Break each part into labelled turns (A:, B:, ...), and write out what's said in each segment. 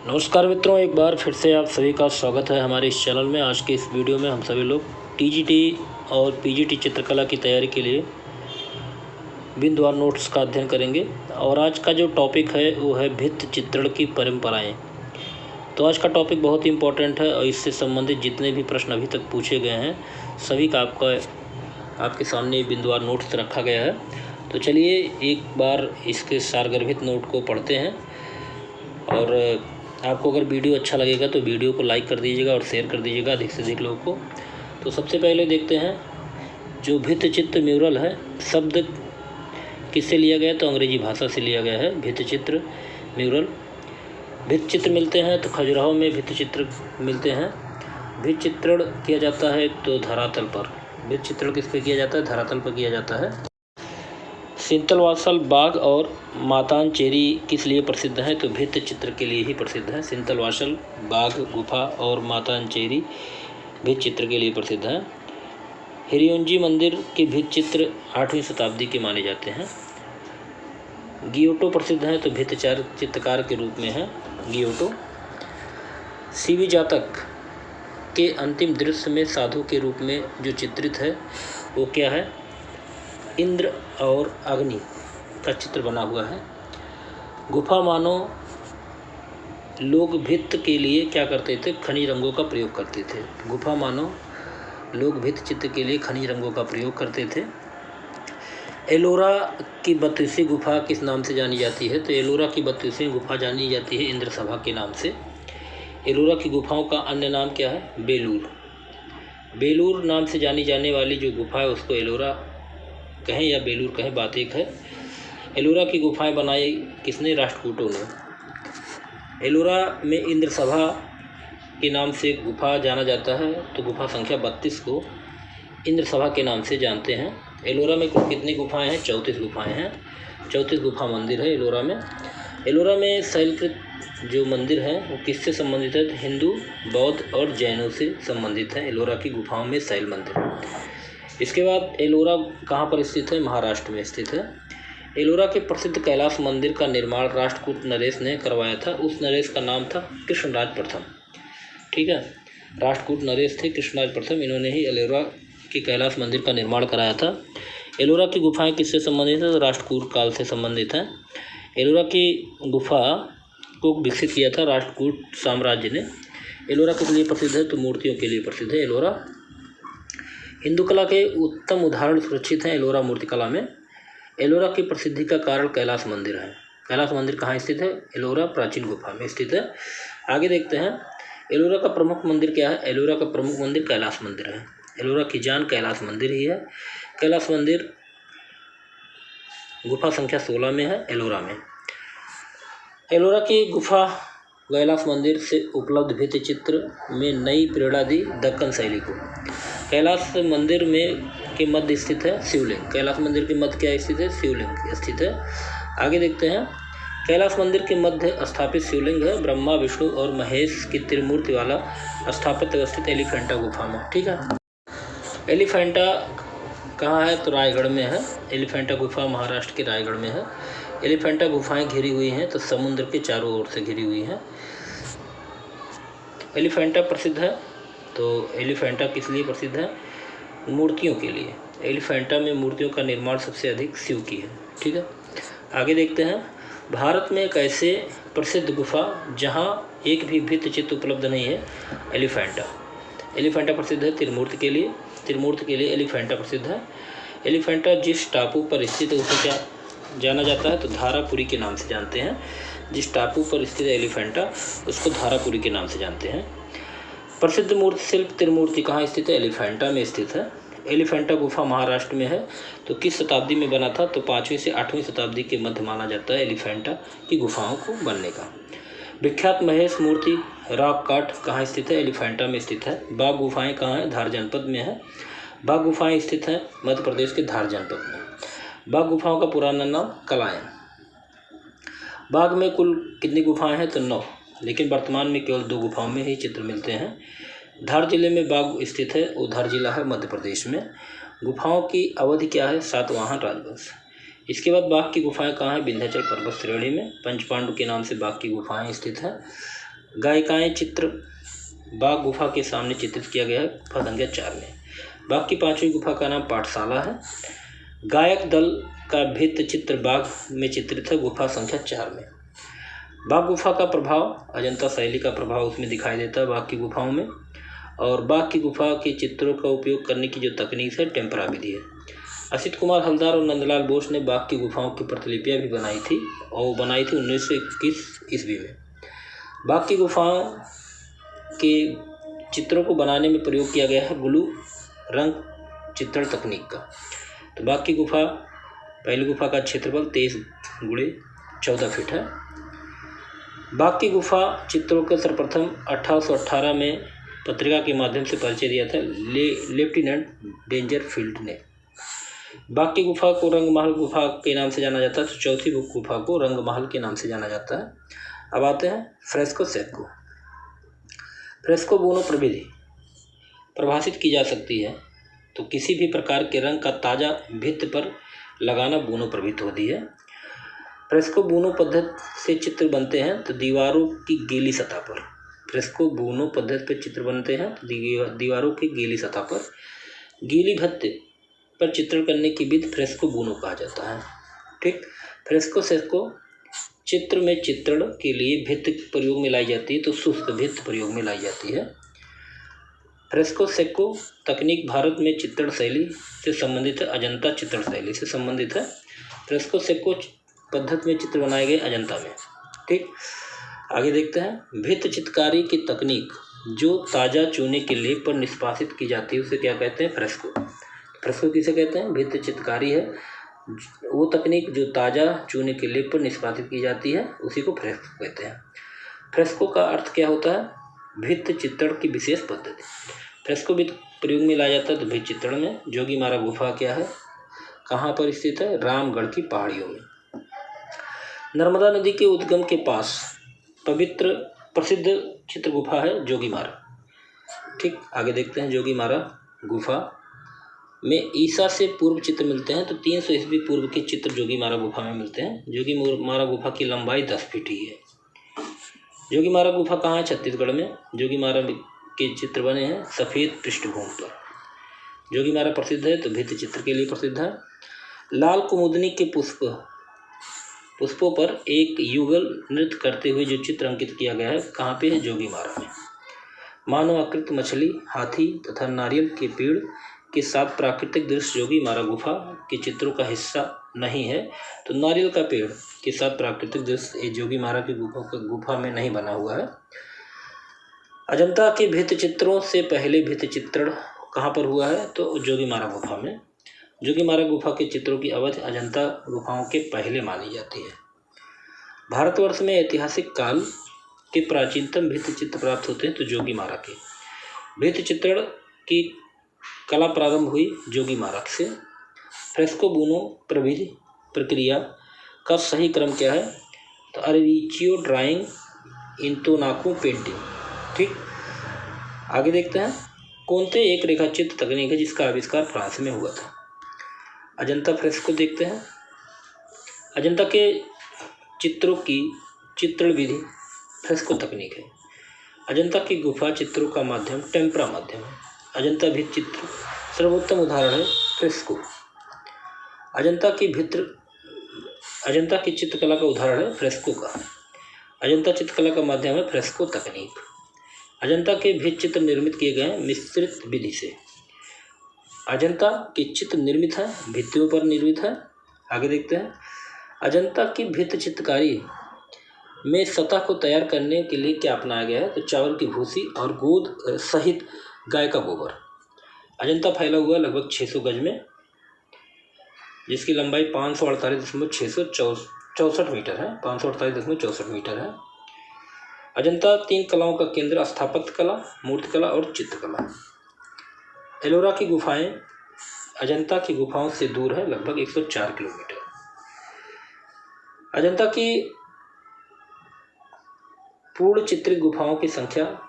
A: नमस्कार मित्रों, एक बार फिर से आप सभी का स्वागत है हमारे इस चैनल में। आज के इस वीडियो में हम सभी लोग टीजीटी और पीजीटी चित्रकला की तैयारी के लिए बिंदुवार नोट्स का अध्ययन करेंगे। और आज का जो टॉपिक है वो है भित्ति चित्रण की परंपराएं। तो आज का टॉपिक बहुत ही इम्पोर्टेंट है और इससे संबंधित जितने भी प्रश्न अभी तक पूछे गए हैं सभी का आपके सामने बिंदुवार नोट्स रखा गया है। तो चलिए एक बार इसके सारगर्भित नोट को पढ़ते हैं। और आपको अगर वीडियो अच्छा लगेगा तो वीडियो को लाइक कर दीजिएगा और शेयर कर दीजिएगा अधिक से अधिक लोगों को। तो सबसे पहले देखते हैं जो भित्ति चित्र म्यूरल है, शब्द किससे लिया गया? तो अंग्रेजी भाषा से लिया गया है भित्ति चित्र म्यूरल। भित्ति चित्र मिलते हैं तो खजुराहो में भित्ति चित्र मिलते हैं। भित्ति चित्रण किया जाता है तो धरातल पर। भित्ति चित्रण किस पे किया जाता है? धरातल पर किया जाता है। सिंतलवासल बाग और मातानचेरी किस लिए प्रसिद्ध है? तो भित्ति चित्र के लिए ही प्रसिद्ध है। सिंतलवासल बाग गुफा और मातानचेरी भित्ति चित्र के लिए प्रसिद्ध है। हिरियोंजी मंदिर के भित्ति चित्र 8वीं शताब्दी के माने जाते हैं। गियोटो प्रसिद्ध है तो भित्ति चित्रकार के रूप में है गियोटो। सीवी जातक के अंतिम दृश्य में साधु के रूप में जो चित्रित है वो क्या है? इंद्र और अग्नि का चित्र बना हुआ है। गुफा मानो लोग भित्ति के लिए क्या करते थे? खनिज रंगों का प्रयोग करते थे। गुफा मानो लोग भित्ति चित्र के लिए खनिज रंगों का प्रयोग करते थे। एलोरा की 32वीं गुफा किस नाम से जानी जाती है? तो एलोरा की 32वीं गुफा जानी जाती है इंद्र सभा के नाम से। एलोरा की गुफाओं का अन्य नाम क्या है? बेलूर। बेलूर नाम से जानी जाने वाली जो गुफा है उसको एलोरा कहें या बेलूर कहें, बात एक है। एलोरा की गुफाएं बनाई किसने? राष्ट्रकूटों ने। एलोरा में इंद्र सभा के नाम से गुफा जाना जाता है तो गुफा संख्या 32 को इंद्र सभा के नाम से जानते हैं। एलोरा में कुल कितनी गुफाएं हैं? 34 गुफाएं हैं। 34 गुफा मंदिर है एलोरा में। एलोरा में शैलकृत जो मंदिर है वो किससे संबंधित है? हिंदू, बौद्ध और जैनों से संबंधित है एलोरा की गुफाओं में शैल मंदिर। इसके बाद एलोरा कहाँ पर स्थित है? महाराष्ट्र में स्थित है। एलोरा के प्रसिद्ध कैलाश मंदिर का निर्माण राष्ट्रकूट नरेश ने करवाया था। उस नरेश का नाम था कृष्णराज प्रथम। ठीक है, राष्ट्रकूट नरेश थे कृष्णराज प्रथम, इन्होंने ही एलोरा के कैलाश मंदिर का निर्माण कराया था। एलोरा की गुफाएं किससे संबंधित है? तो राष्ट्रकूट काल से संबंधित हैं। एलोरा की गुफा को विकसित किया था राष्ट्रकूट साम्राज्य ने। एलोरा किस लिए प्रसिद्ध है? तो मूर्तियों के लिए प्रसिद्ध है एलोरा। हिंदू कला के उत्तम उदाहरण सुरक्षित हैं एलोरा मूर्तिकला में। एलोरा की प्रसिद्धि का कारण कैलाश मंदिर है। कैलाश मंदिर कहाँ स्थित है? एलोरा प्राचीन गुफा में स्थित है। आगे देखते हैं एलोरा का प्रमुख मंदिर क्या है? एलोरा का प्रमुख मंदिर कैलाश मंदिर है। एलोरा की जान कैलाश मंदिर ही है। कैलाश मंदिर गुफा संख्या 16 में है एलोरा में। एलोरा की गुफा कैलाश मंदिर से उपलब्ध भित्ति चित्र में नई प्रेरणा दी दक्कन शैली को। कैलाश मंदिर में के मध्य स्थित है शिवलिंग। कैलाश मंदिर के मध्य क्या स्थित है? शिवलिंग स्थित है। आगे देखते हैं कैलाश मंदिर के मध्य स्थापित शिवलिंग है ब्रह्मा, विष्णु और महेश की त्रिमूर्ति वाला स्थापित अवस्थित एलिफेंटा गुफा में। ठीक है, एलिफेंटा कहाँ है? तो रायगढ़ में है। एलिफेंटा गुफा महाराष्ट्र के रायगढ़ में है। एलिफेंटा गुफाएं घिरी हुई हैं तो समुद्र के चारों ओर से घिरी हुई हैं। एलिफेंटा प्रसिद्ध है तो एलिफेंटा किस लिए प्रसिद्ध है? मूर्तियों के लिए। एलिफेंटा में मूर्तियों का निर्माण सबसे अधिक शिव की है। ठीक है, आगे देखते हैं भारत में एक ऐसे प्रसिद्ध गुफा जहां एक भी भित्ति चित्र उपलब्ध नहीं है। एलिफेंटा। एलिफेंटा प्रसिद्ध है त्रिमूर्ति के लिए। त्रिमूर्ति के लिए एलिफेंटा प्रसिद्ध है। एलिफेंटा जिस टापू पर स्थित है उसे क्या जाना जाता है? तो धारापुरी के नाम से जानते हैं। जिस टापू पर स्थित है एलिफेंटा उसको धारापुरी के नाम से जानते हैं। प्रसिद्ध मूर्ति शिल्प त्रिमूर्ति कहाँ स्थित है? एलिफेंटा में स्थित है। एलिफेंटा गुफा महाराष्ट्र में है। तो किस शताब्दी में बना था? तो 5वीं से 8वीं शताब्दी के मध्य माना जाता है एलिफेंटा की गुफाओं को बनने का। विख्यात महेश मूर्ति रॉक काट कहाँ स्थित है? एलिफेंटा में स्थित है। बाघ गुफाएं कहाँ है? धार जनपद में है। बाघ गुफाएं स्थित हैं मध्य प्रदेश के धार जनपद में। बाघ गुफाओं का पुराना नाम कलायन। बाघ में कुल कितनी गुफाएं हैं? तो 9, लेकिन वर्तमान में केवल 2 गुफाओं में ही चित्र मिलते हैं। धार जिले में बाघ स्थित है, वो धार जिला है मध्य प्रदेश में। गुफाओं की अवधि क्या है? सातवाहन राजवंश। इसके बाद बाघ की गुफाएं कहाँ हैं? विंध्याचल पर्वत श्रेणी में। पंचपांडु के नाम से बाघ की गुफाएं स्थित हैं। गायिकाएं चित्र बाघ गुफा के सामने चित्रित किया गया है गुफा संख्या 4 में। बाघ की 5वीं गुफा का नाम पाठशाला है। गायक दल का भित्ति चित्र बाघ में चित्रित है गुफा संख्या 4 में। बाघ गुफा का प्रभाव अजंता शैली का प्रभाव उसमें दिखाई देता है बाघ की गुफाओं में। और बाघ की गुफा के चित्रों का उपयोग करने की जो तकनीक है टेम्परा विधि है। असित कुमार हलदार और नंदलाल बोस ने बाघ की गुफाओं की प्रतिलिपियाँ भी बनाई थी और वो बनाई थी 1921 ईस्वी में। बाघ की गुफाओं के चित्रों को बनाने में प्रयोग किया गया है ग्लू रंग चित्रण तकनीक का। तो बाघ की गुफा पहली गुफा का क्षेत्रफल 23x14 फीट है। बाघ की गुफा चित्रों का सर्वप्रथम 1818 में पत्रिका के माध्यम से परिचय दिया था लेफ्टिनेंट डेंजर फील्ड ने। बाघ की गुफा को रंगमहल गुफा के नाम से जाना जाता है, तो चौथी गुफा को रंगमहल के नाम से जाना जाता है। अब आते हैं फ्रेस्को सेक्को। फ्रेस्को बुनो प्रविधि परिभाषित की जा सकती है तो किसी भी प्रकार के रंग का ताज़ा भित्ति पर लगाना बुनो प्रविधि होती है। फ्रेस्को बुनो पद्धति से चित्र बनते हैं तो दीवारों की गीली सतह पर। फ्रेस्को बुनो पद्धति पर चित्र बनते हैं तो दीवारों की गीली सतह पर गीली भित्ति पर चित्रण करने की विधि फ्रेस्को बुनो कहा जाता है। ठीक, फ्रेस्को सेक्को चित्र में चित्रण के लिए भित्ति प्रयोग में लाई जाती है तो शुष्क भित्ति प्रयोग में लाई जाती है। फ्रेस्को सेक्को तकनीक भारत में चित्रण शैली से संबंधित है, अजंता चित्रण शैली से संबंधित है। फ्रेस्को सेक्को पद्धति में चित्र बनाए गए अजंता में। ठीक, आगे देखते हैं भित्ति चित्रकारी की तकनीक जो ताज़ा चूने के लेप पर निष्पादित की जाती है उसे क्या कहते हैं? फ्रेस्को। फ्रेस्को किसे कहते हैं? भित्ति चित्रकारी है वो तकनीक जो ताज़ा चूने के लेप पर निष्पादित की जाती है उसी को फ्रेस्को कहते हैं। फ्रेस्को का अर्थ क्या होता है? भित्ति चित्रण की विशेष पद्धति। फ्रेस्को भी प्रयोग में लाया जाता है तो भित्ति चित्रण में। जोगीमारा गुफा क्या है, कहाँ पर स्थित है? रामगढ़ की पहाड़ियों में। नर्मदा नदी के उद्गम के पास पवित्र प्रसिद्ध चित्र गुफा है जोगीमारा। ठीक, आगे देखते हैं जोगीमारा गुफा में ईसा से पूर्व चित्र मिलते हैं तो 300 ईस्वी पूर्व के चित्र जोगीमारा गुफा में मिलते हैं। जोगीमारा गुफा की लंबाई 10 फीट ही है। जोगीमारा गुफा कहाँ है? छत्तीसगढ़ में। जोगीमारा के चित्र बने हैं सफ़ेद पृष्ठभूमि पर। जोगीमारा प्रसिद्ध है तो भित्ति चित्र के लिए प्रसिद्ध है। लाल कुमुदनी के पुष्पों पर एक युगल नृत्य करते हुए जो चित्र अंकित किया गया है कहाँ पे है? जोगीमारा में। मानव आकृति मछली, हाथी तथा नारियल के पेड़ के साथ प्राकृतिक दृश्य जोगीमारा गुफा के चित्रों का हिस्सा नहीं है तो नारियल का पेड़ के साथ प्राकृतिक दृश्य जोगीमारा की गुफा में नहीं बना हुआ है। अजंता के भित्ति चित्रों से पहले भित्ति चित्रण कहाँ पर हुआ है? तो जोगीमारा गुफा में। जोगीमारा गुफा के चित्रों की अवधि अजंता गुफाओं के पहले मानी जाती है। भारतवर्ष में ऐतिहासिक काल के प्राचीनतम भित्ति चित्र प्राप्त होते हैं तो जोगीमारा के। भित्ति चित्रण की कला प्रारंभ हुई जोगीमारा से। फ्रेस्को बुनो प्रविधि प्रक्रिया का सही क्रम क्या है? तो अरेविचियो ड्राइंग, इंतोनाको पेंटिंग। ठीक, आगे देखते हैं कौनते एक रेखाचित्र तकनीक है जिसका आविष्कार फ्रांस में हुआ था। अजंता फ्रेस्को देखते हैं। अजंता के चित्रों की चित्रण विधि फ्रेस्को तकनीक है। अजंता की गुफा चित्रों का माध्यम टेम्परा माध्यम है। अजंता भित्ति चित्र सर्वोत्तम उदाहरण है फ्रेस्को। अजंता की चित्रकला का उदाहरण है फ्रेस्को का। अजंता चित्रकला का माध्यम है फ्रेस्को तकनीक। अजंता के भित्ति चित्र निर्मित किए गए हैं मिश्रित विधि से। अजंता के चित्र निर्मित है भित्तियों पर निर्मित है। आगे देखते हैं अजंता की भित्ति चित्रकारी में सतह को तैयार करने के लिए क्या अपनाया गया है? तो चावल की भूसी और गोद सहित गाय का गोबर। अजंता फैला हुआ लगभग 600 गज में जिसकी लंबाई 548.664 मीटर है। 548.64 मीटर है। अजंता 3 कलाओं का केंद्र स्थापत्य कला, मूर्तिकला और चित्रकला। एलोरा की गुफाएं अजंता की गुफाओं से दूर है लगभग 104 किलोमीटर। अजंता की पूर्ण चित्रित गुफाओं की संख्या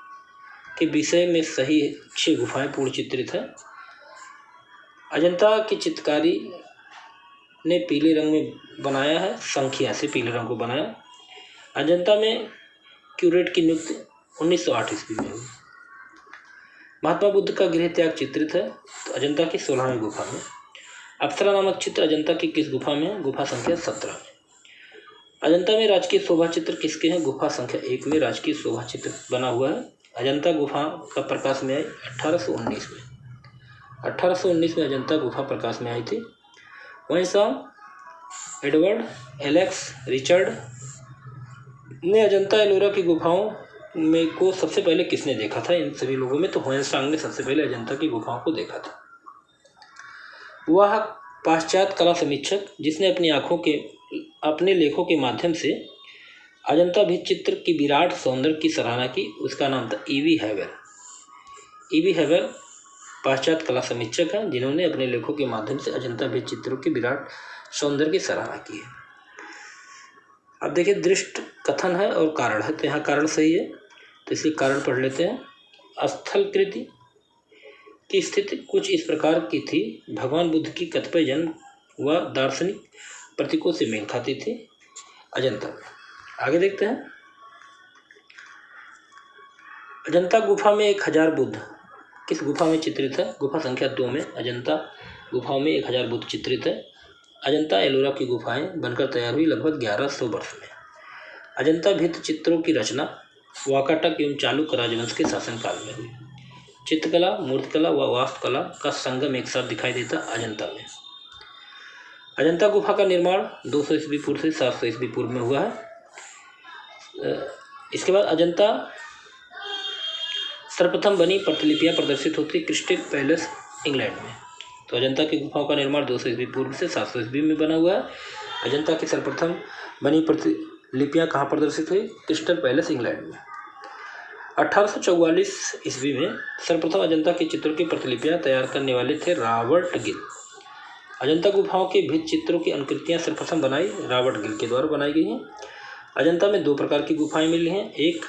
A: के विषय में सही 6 गुफाएं पूर्ण चित्रित है। अजंता की चित्रकारी ने पीले रंग में बनाया है, संख्या से पीले रंग को बनाया। अजंता में क्यूरेट की नियुक्ति 1908 ईस्वी में हुई। महात्मा बुद्ध का गृह त्याग चित्रित है तो अजंता की 16वीं गुफा में। अप्सरा नामक चित्र अजंता की किस गुफा में? गुफा संख्या 17 में। अजंता में राजकीय शोभा चित्र किसके हैं? गुफा संख्या 1 में राजकीय शोभा चित्र बना हुआ है। अजंता गुफा का प्रकाश में आई 1819 में। 1819 में अजंता गुफा प्रकाश में आई थी। वहीं एडवर्ड एलेक्स रिचर्ड ने अजंता एलोरा की गुफाओं में को सबसे पहले किसने देखा था? इन सभी लोगों में तो ह्वेनसांग ने सबसे पहले अजंता की गुफाओं को देखा था। वह पाश्चात्य कला समीक्षक जिसने अपने लेखों के माध्यम से अजंता भित्ति चित्र की विराट सौंदर्य की सराहना की, उसका नाम था ईवी हैवेल। ईवी हैवेल पाश्चात्य कला समीक्षक हैं जिन्होंने अपने लेखों के माध्यम से अजंता भित्ति चित्रों की विराट सौंदर्य की सराहना की है। अब देखिए, दृष्ट कथन है और कारण है, तो यहाँ कारण सही है तो इसलिए कारण पढ़ लेते हैं। स्थलकृति की स्थिति कुछ इस प्रकार की थी। भगवान बुद्ध की कतिपय जन्म व दार्शनिक प्रतीकों से मेल खाती थी अजंता में। आगे देखते हैं। अजंता गुफा में 1000 बुद्ध किस गुफा में चित्रित है? गुफा संख्या 2 में अजंता गुफाओं में 1000 बुद्ध चित्रित है। अजंता एलोरा की गुफाएं बनकर तैयार हुई लगभग 1100 वर्ष में। अजंता भित्ति चित्रों की रचना वाकाटक एवं चालुक्य राजवंश के शासनकाल में हुई। चित्रकला, मूर्तिकला व वास्तुकला का संगम एक साथ दिखाई देता अजंता में। अजंता गुफा का निर्माण 200 ईस्वी पूर्व से 700 ईस्वी पूर्व में हुआ है। इसके बाद अजंता सर्वप्रथम बनी प्रतिलिपियां प्रदर्शित होती क्रिस्टल पैलेस इंग्लैंड में। तो अजंता की गुफाओं का निर्माण 200 ईस्वी पूर्व से 700 ईस्वी में बना हुआ है। अजंता की सर्वप्रथम बनी प्रतिलिपियां कहाँ प्रदर्शित हुई? क्रिस्टल पैलेस इंग्लैंड में। 1844 ईस्वी में सर्वप्रथम अजंता के चित्रों की प्रतिलिपियां तैयार करने वाले थे रॉबर्ट गिल। अजंता गुफाओं के भित्ति चित्रों की अनुकृतियां सर्वप्रथम बनाई रॉबर्ट गिल के द्वारा बनाई गई हैं। अजंता में 2 प्रकार की गुफाएं मिली हैं, एक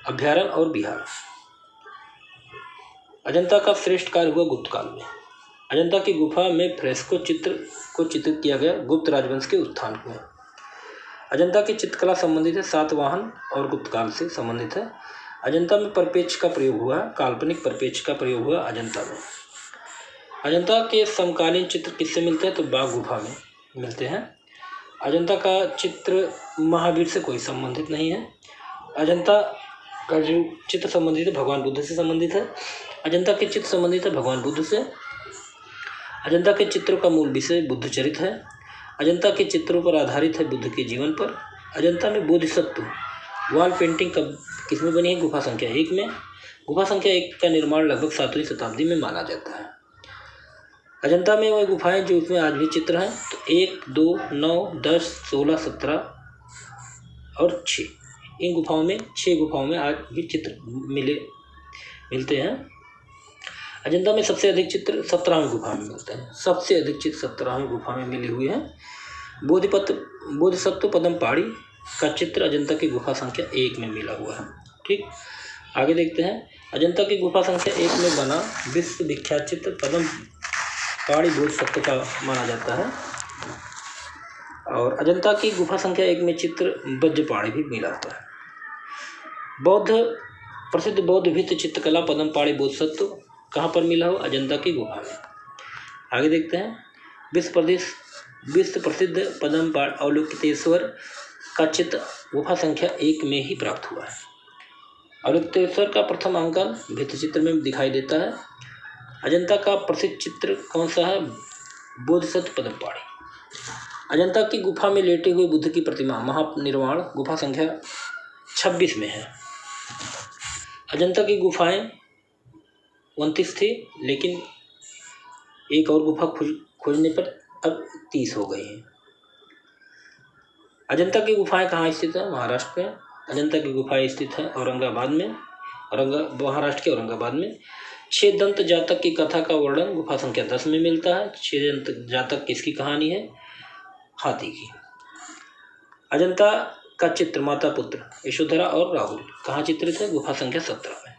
A: अभ्यारण्य और विहार। अजंता का श्रेष्ठ कार्य हुआ गुप्त काल में। अजंता की गुफा में फ्रेस्को चित्र को चित्रित किया गया गुप्त राजवंश के उत्थान में। अजंता की चित्रकला संबंधित है सातवाहन और गुप्त काल से संबंधित है। अजंता में परिप्रेक्ष्य का प्रयोग हुआ, काल्पनिक परिप्रेक्ष्य का प्रयोग हुआ अजंता में। अजंता के समकालीन चित्र किससे मिलते हैं? तो बाघ गुफा में मिलते हैं। अजंता का चित्र महावीर से कोई संबंधित नहीं है। अजंता का जो चित्र संबंधित है भगवान बुद्ध से संबंधित है। अजंता के चित्र संबंधित है भगवान बुद्ध से। अजंता के चित्रों का मूल विषय बुद्ध चरित्र है। अजंता के चित्रों पर आधारित है बुद्ध के जीवन पर। अजंता में बोधिसत्व वॉल पेंटिंग किसमें बनी है? गुफा संख्या 1 में। गुफा संख्या 1 का निर्माण लगभग 7वीं शताब्दी में माना जाता है। अजंता में वह गुफाएं जो उसमें आज भी चित्र हैं तो 1, 2, 9, 10, 16, 17 और 6। इन गुफाओं में 6 गुफाओं में आज भी चित्र मिलते हैं। अजंता में सबसे अधिक चित्र 17वीं गुफा में मिलते हैं। सबसे अधिक चित्र 17वीं गुफा में मिले हुए हैं। बोधिसत्व पद्मपाणि का चित्र अजंता की गुफा संख्या 1 में मिला हुआ है। ठीक, आगे देखते हैं। अजंता की गुफा संख्या 1 में बना विश्व विख्यात चित्र पद्मपाणि बोधिसत्व का माना जाता है। और अजंता की गुफा संख्या 1 में चित्र वज्रपाणि भी मिला हुआ है। प्रसिद्ध बौद्ध भित्ति चित्रकला पद्मपाणि बोधिसत्व कहाँ पर मिला हो? अजंता की गुफा में। आगे देखते हैं। विश्व प्रसिद्ध पद्मपाणि अवलोकितेश्वर का चित्र गुफा संख्या 1 में ही प्राप्त हुआ है। अवलोकितेश्वर का प्रथम अंकन भित्ति चित्र में दिखाई देता है। अजंता का प्रसिद्ध चित्र कौन सा है? बोधिसत्व पद्मपाणि। अजंता की गुफा में लेटे हुए बुद्ध की प्रतिमा महानिर्वाण गुफा संख्या 26 में है। अजंता की गुफाएं 29 थी, लेकिन एक और गुफा खोजने पर अब 30 हो गई हैं। अजंता की गुफाएं कहाँ स्थित है? महाराष्ट्र में। अजंता की गुफाएं स्थित है औरंगाबाद में, महाराष्ट्र के औरंगाबाद में। 6 दंत जातक की कथा का वर्णन गुफा संख्या 10 में मिलता है। 6 दंत जातक किसकी कहानी है? हाथी की। अजंता का चित्र माता पुत्र यशोधरा और राहुल कहाँ चित्रित है? गुफा संख्या 17 में।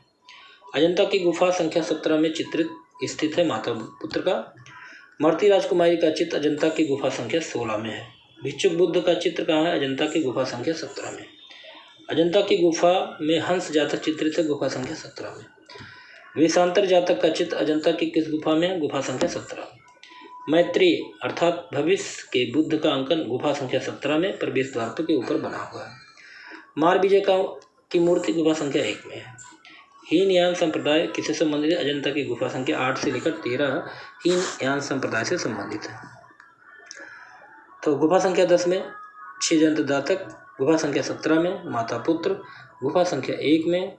A: अजंता की गुफा संख्या 17 में चित्रित स्थित है माता पुत्र का। मर्ती राजकुमारी का चित्र अजंता की गुफा संख्या 16 में है। भिक्षुक बुद्ध का चित्र कहाँ है? अजंता की गुफा संख्या 17 में। अजंता की गुफा में हंस जातक चित्रित है, गुफा संख्या 17 में। वेशांतर जातक का चित्र अजंता की किस गुफा में है, गुफा संख्या 17। मैत्री अर्थात भविष्य के बुद्ध का अंकन गुफा संख्या 17 में प्रवेश द्वार के ऊपर बना हुआ है। मार विजय की मूर्ति गुफा संख्या 1 में है। हीनयान संप्रदाय किससे संबंधित है, अजंता की गुफा संख्या 8 से लेकर 13 हीनयान संप्रदाय से संबंधित है। तो गुफा संख्या 10 में 6 जंत जातक, गुफा संख्या 17 में माता पुत्र, गुफा संख्या 1 में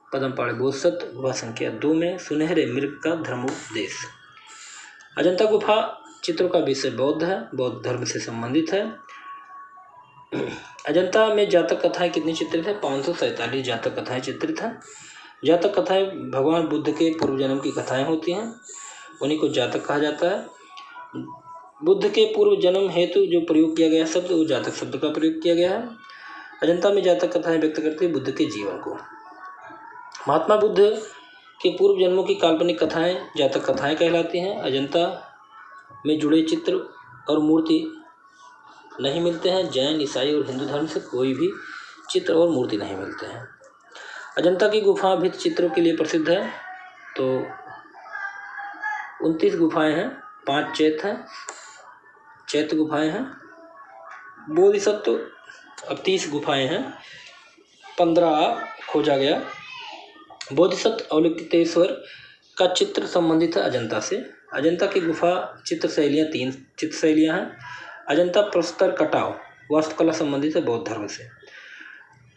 A: पद्मपाणि बोधिसत्व, गुफा संख्या 2 में सुनहरे मृग का धर्मोपदेश। अजंता गुफा चित्रों का विषय बौद्ध है, बौद्ध धर्म से संबंधित है। अजंता में जातक कथाएं कितनी चित्रित है, 547 जातक कथाएं चित्रित हैं। जातक कथाएं भगवान बुद्ध के पूर्व जन्म की कथाएं होती हैं, उन्हीं को जातक कहा जाता है। बुद्ध के पूर्व जन्म हेतु जो प्रयोग किया गया शब्द वो जातक शब्द का प्रयोग किया गया है। अजंता में जातक कथाएं व्यक्त करती है बुद्ध के जीवन को। महात्मा बुद्ध के पूर्व जन्मों की काल्पनिक कथाएं जातक कथाएं कहलाती हैं। अजंता में जुड़े चित्र और मूर्ति नहीं मिलते हैं। जैन, ईसाई और हिंदू धर्म से कोई भी चित्र और मूर्ति नहीं मिलते हैं। अजंता की गुफा भित्ति चित्रों के लिए प्रसिद्ध है। तो 29 गुफाएं हैं, 5 चैत्य गुफाएं हैं। बोधिसत्व अब 30 गुफाएं हैं, 15 खोजा गया। बोधिसत्व अवलोकितेश्वर का चित्र संबंधित है अजंता से। अजंता की गुफा चित्र शैलियाँ 3 चित्र शैलियाँ हैं। अजंता प्रस्तर कटाव वास्तुकला संबंधित है बौद्ध धर्म से।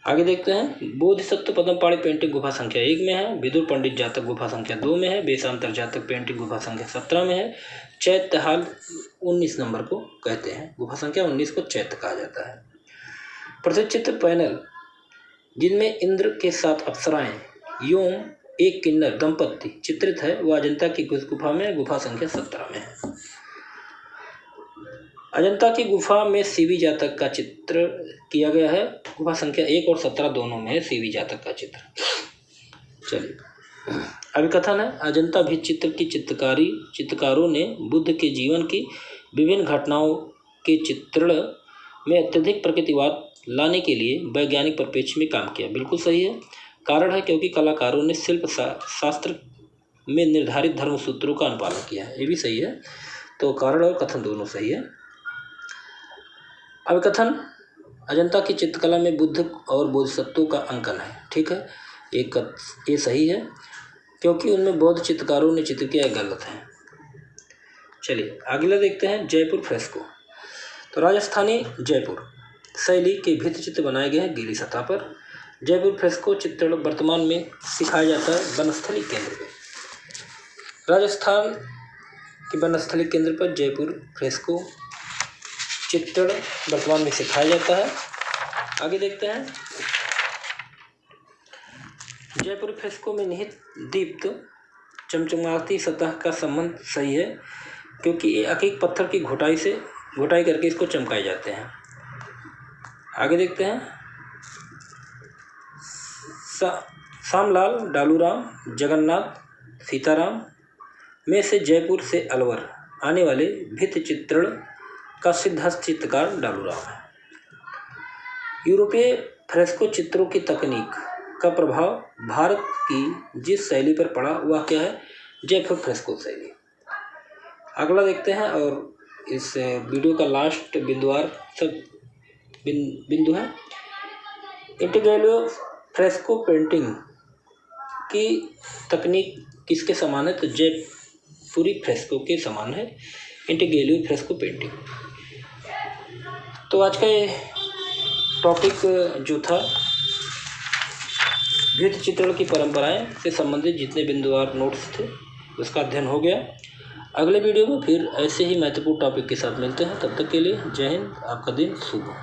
A: आगे देखते हैं। बोधिसत्व पद्मपाणि पेंटिंग गुफा संख्या 1 में है। विदुर पंडित जातक गुफा संख्या 2 में है। वेशांतर जातक पेंटिंग गुफा संख्या 17 में है। चैत्य हाल 19 नंबर को कहते हैं, गुफा संख्या 19 को चैत्य कहा जाता है। प्रसिद्ध चित्र पैनल जिनमें इंद्र के साथ अप्सराएं एवं एक किन्नर दंपत्ति चित्रित है वह अजंता की गुफा में गुफा संख्या 17 में है। अजंता की गुफा में सीवी जातक का चित्र किया गया है, गुफा संख्या 1 और 17 दोनों में है सीवी जातक का चित्र। चलिए अभी कथन है। अजंता भी चित्र की चित्रकारों ने बुद्ध के जीवन की विभिन्न घटनाओं के चित्रण में अत्यधिक प्रकृतिवाद लाने के लिए वैज्ञानिक परिप्रेक्ष्य में काम किया। बिल्कुल सही है। कारण है क्योंकि कलाकारों ने शिल्प शास्त्र में निर्धारित धर्म सूत्रों का अनुपालन किया है, ये भी सही है। तो कारण और कथन दोनों सही है। अब कथन अजंता की चित्रकला में बुद्ध और बोधिसत्वों का अंकन है, ठीक है, ये सही है क्योंकि उनमें बौद्ध चित्रकारों ने चित्र किया गलत है। चलिए अगला देखते हैं। जयपुर फ्रेस्को। तो राजस्थानी जयपुर शैली के भित्ति चित्र बनाए गए हैं गीली सतह पर। जयपुर फ्रेस्को चित्रण वर्तमान में सिखाया जाता है वनस्थली केंद्र पर। राजस्थान के वनस्थली केंद्र पर जयपुर फ्रेस्को चित्रण वर्तमान में सिखाया जाता है। आगे देखते हैं। जयपुर फ्रेस्को में निहित दीप्त चमचमाती सतह का संबंध सही है क्योंकि ये अकीक पत्थर की घुटाई करके इसको चमकाए जाते हैं। आगे देखते हैं। श्यामलाल, डालूराम, जगन्नाथ, सीताराम में से जयपुर से अलवर आने वाले भित्ति चित्रण का सिद्धहस्त चित्रकार डालूराम है। यूरोपीय फ्रेस्को चित्रों की तकनीक का प्रभाव भारत की जिस शैली पर पड़ा वह क्या है, जयपुर फ्रेस्को शैली। अगला देखते हैं और इस वीडियो का लास्ट बिंदु है। इंटीग्रेलो फ्रेस्को पेंटिंग की तकनीक किसके समान है, तो जयपुरी फ्रेस्को के समान है इंटीग्रेलो फ्रेस्को पेंटिंग। तो आज का ये टॉपिक जो था भित्ति चित्रण की परंपराएं से संबंधित जितने बिंदुवार नोट्स थे उसका अध्ययन हो गया। अगले वीडियो में फिर ऐसे ही महत्वपूर्ण टॉपिक के साथ मिलते हैं। तब तक के लिए जय हिंद। आपका दिन शुभ हो।